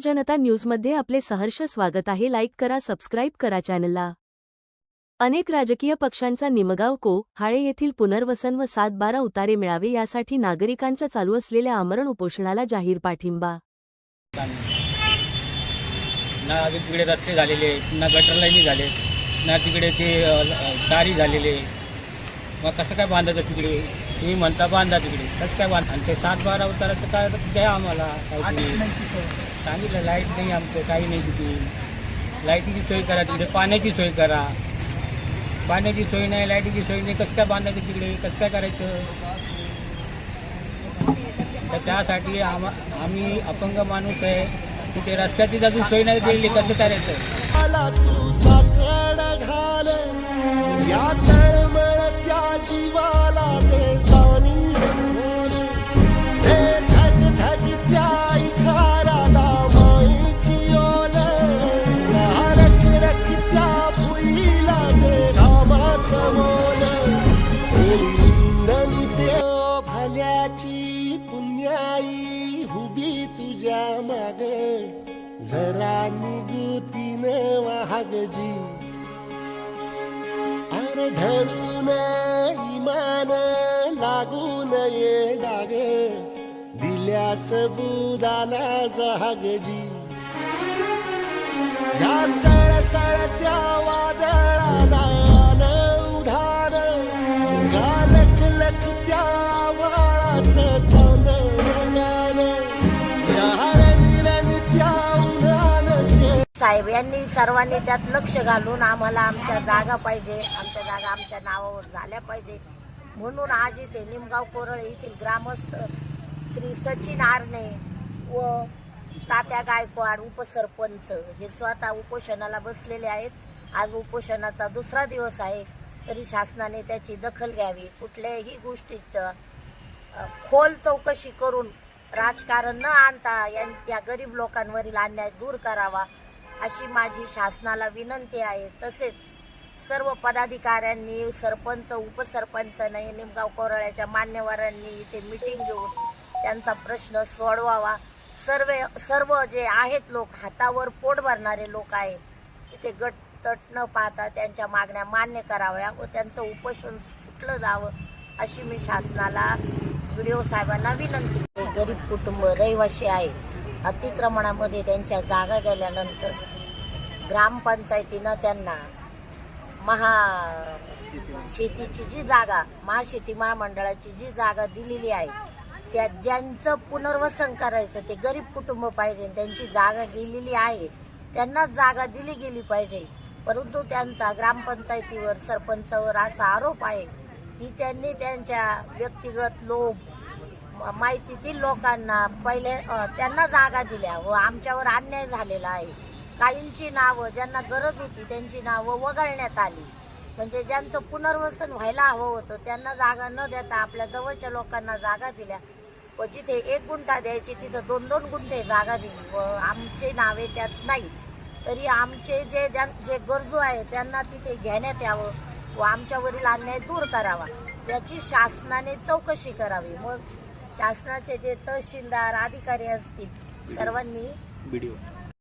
जनता न्यूजमध्ये आपले सहर्ष स्वागत आहे. लाईक करा, सबस्क्राईब करा चॅनलला. अनेक राजकीय पक्षांचा निमगाव को हाळे येथील पुनर्वसन व 7-12 उतारे मिळावे यासाठी नागरिकांच्या चालू असलेल्या आमरण उपोषणाला जाहीर पाठिंबा. ना अजून तिकडे रस्ते झालेले, ना गटर लाईनी झाले, ना तिकडे ते तारी झालेले. मग कसं काय बांधायचं तिकडे? तुम्ही म्हणता बांधा तिकडे, कसं काय बांधा? आणि ते 7-12 उताराचं काय द्या आम्हाला काहीतरी. सांगितलं लाईट नाही आमचं, काही नाही तिथे. लाईटीची सोय करा तिकडे, पाण्याची सोय करा. पाण्याची सोय नाही, लाईटीची सोय नाही, कसं काय बांधायचं तिकडे? कसं काय करायचं? तर त्यासाठी आम्ही अपंग माणूस आहे, तिथे रस्त्याची अजून सोय नाही दिली, कसं करायचं? तू साकड घाल या तळमळत्या जीवाला ते जाणीव खोल, ते धग धग त्या इकाराला माईची ओल, या रख रख त्या भुईला ते कामाचं मोल. इंदनी ते भल्याची पुण्याई उभी तुझ्या मागे, जरा निगुतीन वाहगजी. अरे ढळून इमान लागून ये डाग, दिल्या सबुदाला जहागजी. या सळसळत्या वादळाला उधार, गालक लख त्या वाळाचं साहेब यांनी सर्वांनी त्यात लक्ष घालून आम्हाला आमच्या जागा पाहिजे, आमच्या जागा आमच्या नावावर झाल्या पाहिजे म्हणून आज इथे निमगाव कोरळे येथील ग्रामस्थ श्री सचिन आरणे व तात्या गायकवाड उपसरपंच हे स्वतः उपोषणाला बसलेले आहेत. आज उपोषणाचा दुसरा दिवस आहे, तरी शासनाने त्याची दखल घ्यावी. कुठल्याही गोष्टीचं खोल चौकशी करून राजकारण न आणता या गरीब लोकांवरील अन्याय दूर करावा अशी माझी शासनाला विनंती आहे. तसेच सर्व पदाधिकाऱ्यांनी, सरपंच, उपसरपंचांनी, निमगाव कोरळ्याच्या मान्यवरांनी इथे मीटिंग घेऊन त्यांचा प्रश्न सोडवावा. सर्व जे आहेत लोक, हातावर पोट भरणारे लोक आहेत, इथे गट तट न पाहता त्यांच्या मागण्या मान्य कराव्या व त्यांचं उपोषण सुटलं जावं अशी मी शासनाला व्हिडिओ साहेबांना विनंती. गरीब कुटुंब रहिवासी आहे, अतिक्रमणामध्ये त्यांच्या जागा गेल्यानंतर ग्रामपंचायतीनं त्यांना शेतीची जी जागा, महाशेती महामंडळाची जी जागा दिलेली आहे, त्या ज्यांचं पुनर्वसन करायचं ते गरीब कुटुंब पाहिजे, त्यांची जागा गेलेली आहे त्यांनाच जागा दिली गेली पाहिजे. परंतु त्यांचा ग्रामपंचायतीवर, सरपंचावर असा आरोप आहे की त्यांनी त्यांच्या व्यक्तिगत लोभ माहितीतील लोकांना पहिले त्यांना जागा दिल्या व आमच्यावर अन्याय झालेला आहे. काहींची नावं ज्यांना गरज होती त्यांची नावं वगळण्यात आली. म्हणजे ज्यांचं पुनर्वसन व्हायला हवं होतं त्यांना जागा न देता आपल्या जवळच्या लोकांना जागा दिल्या व जिथे 1 गुंठा द्यायची तिथं 2-2 गुंठे जागा दिली व आमचे नावे त्यात नाही. तरी आमचे जे गरजू आहे त्यांना तिथे घेण्यात यावं व आमच्यावरील अन्याय दूर करावा याची शासनाने चौकशी करावी. मग शासनाचे जे तहसीलदार अधिकारी असतील सर्वांनी